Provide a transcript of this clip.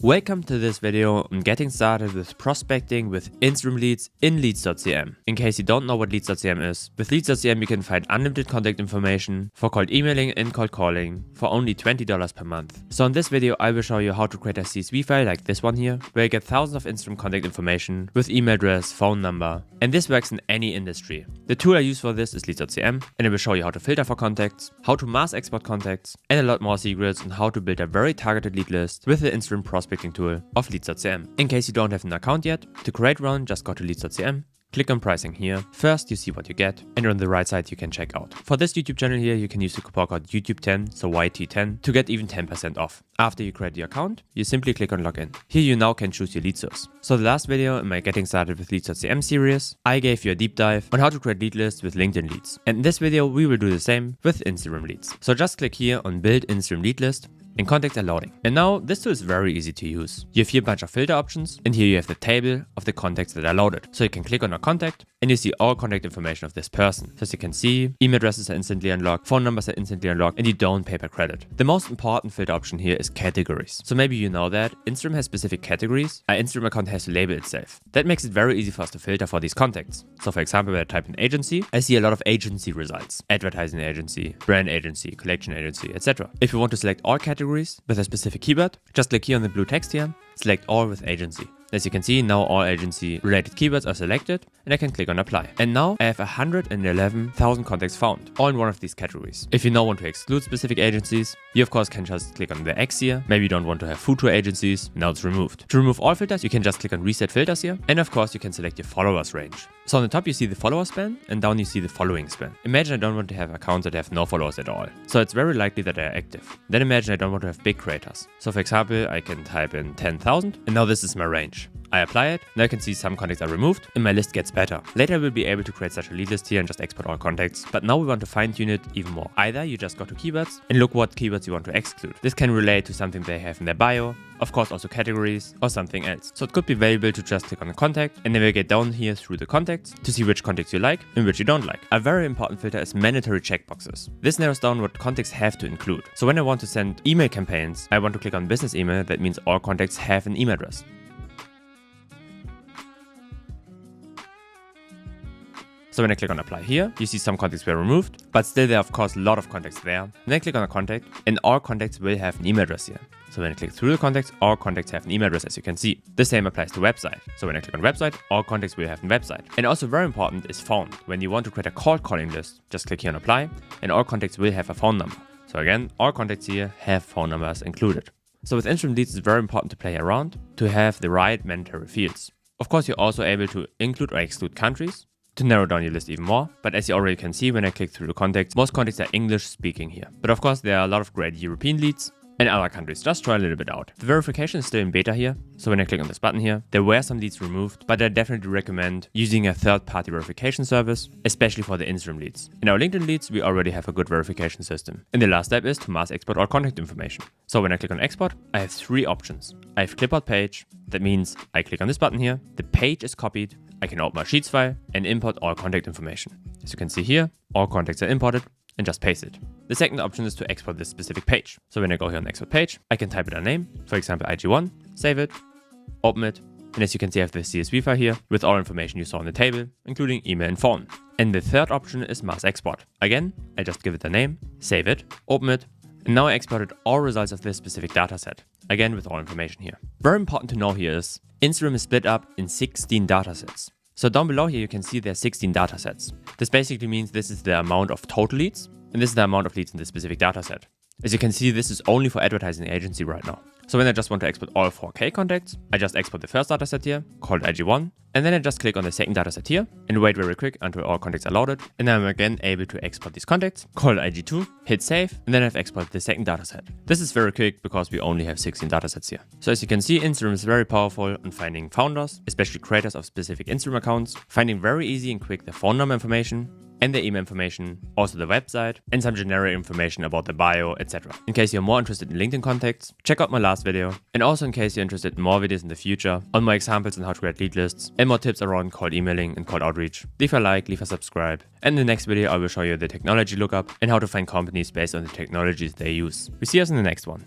Welcome to this video on getting started with prospecting with Instagram leads in Leads.cm. In case you don't know what Leads.cm is, with Leads.cm you can find unlimited contact information for cold emailing and cold calling for only $20 per month. So in this video I will show you how to create a CSV file like this one here, where you get thousands of Instagram contact information with email address, phone number, and this works in any industry. The tool I use for this is Leads.cm, and I will show you how to filter for contacts, how to mass export contacts, and a lot more secrets on how to build a very targeted lead list with the Instagram prospecting tool of Leads.cm. In case you don't have an account yet, to create one, just go to Leads.cm, click on pricing here. First you see what you get, and on the right side you can check out. For this YouTube channel here you can use the coupon code YouTube10, so YT10, to get even 10% off. After you create your account, you simply click on login. Here you now can choose your lead source. So the last video in my Getting Started with Leads.cm series, I gave you a deep dive on how to create lead lists with LinkedIn leads. And in this video we will do the same with Instagram leads. So just click here on build Instagram lead list, and contacts are loading. And now this tool is very easy to use. You have here a bunch of filter options, and here you have the table of the contacts that are loaded. So you can click on a contact and you see all contact information of this person. So as you can see, email addresses are instantly unlocked, phone numbers are instantly unlocked, and you don't pay per credit. The most important filter option here is categories. So maybe you know that Instagram has specific categories our Instagram account has to label itself. That makes it very easy for us to filter for these contacts. So for example, when I type in agency, I see a lot of agency results. Advertising agency, brand agency, collection agency, etc. If you want to select all categories with a specific keyword, just click here on the blue text here, select all with agency. As you can see, now all agency related keywords are selected and I can click on apply. And now I have 111,000 contacts found, all in one of these categories. If you now want to exclude specific agencies, you of course can just click on the X here. Maybe you don't want to have future agencies, now it's removed. To remove all filters, you can just click on reset filters here. And of course you can select your followers range. So on the top you see the follower span and down you see the following span. Imagine I don't want to have accounts that have no followers at all. So it's very likely that they are active. Then imagine I don't want to have big creators. So for example, I can type in 10,000 and now this is my range. I apply it, now I can see some contacts are removed and my list gets better. Later we'll be able to create such a lead list here and just export all contacts, but now we want to fine tune it even more. Either you just go to keywords and look what keywords you want to exclude. This can relate to something they have in their bio, of course also categories or something else. So it could be valuable to just click on a contact and navigate down here through the contacts to see which contacts you like and which you don't like. A very important filter is mandatory checkboxes. This narrows down what contacts have to include. So when I want to send email campaigns, I want to click on business email. That means all contacts have an email address. So when I click on apply here, you see some contacts were removed, but still there are of course a lot of contacts there. And then I click on a contact and all contacts will have an email address here. So when I click through the contacts, all contacts have an email address as you can see. The same applies to website. So when I click on website, all contacts will have a website. And also very important is phone. When you want to create a cold calling list, just click here on apply and all contacts will have a phone number. So again, all contacts here have phone numbers included. So with Instagram leads, it's very important to play around to have the right mandatory fields. Of course, you're also able to include or exclude countries to narrow down your list even more, but as you already can see when I click through the contacts, most contacts are English speaking here. But of course there are a lot of great European leads and other countries, just try a little bit out. The verification is still in beta here, so when I click on this button here, there were some leads removed, but I definitely recommend using a third-party verification service, especially for the Instagram leads. In our LinkedIn leads, we already have a good verification system. And the last step is to mass export all contact information. So when I click on export, I have three options. I have clipboard page, that means I click on this button here, the page is copied, I can open my Sheets file and import all contact information. As you can see here, all contacts are imported and just paste it. The second option is to export this specific page. So when I go here on export page, I can type in a name, for example IG1, save it, open it, and as you can see I have the CSV file here with all information you saw in the table, including email and phone. And the third option is mass export. Again, I just give it a name, save it, open it, and now I exported all results of this specific dataset. Again with all information here. Very important to know here is Instagram is split up in 16 datasets. So down below here you can see there are 16 datasets. This basically means this is the amount of total leads and this is the amount of leads in this specific dataset. As you can see, this is only for advertising agency right now. So when I just want to export all 4K contacts, I just export the first dataset here, called IG1, and then I just click on the second dataset here and wait very quick until all contacts are loaded. And then I'm again able to export these contacts, call IG2, hit save, and then I've exported the second dataset. This is very quick because we only have 16 datasets here. So as you can see, Instagram is very powerful on finding founders, especially creators of specific Instagram accounts, finding very easy and quick the phone number information, and their email information, also the website, and some generic information about the bio, etc. In case you're more interested in LinkedIn contacts, check out my last video. And also in case you're interested in more videos in the future on my examples on how to create lead lists and more tips around cold emailing and cold outreach, leave a like, leave a subscribe. And in the next video, I will show you the technology lookup and how to find companies based on the technologies they use. We see us in the next one.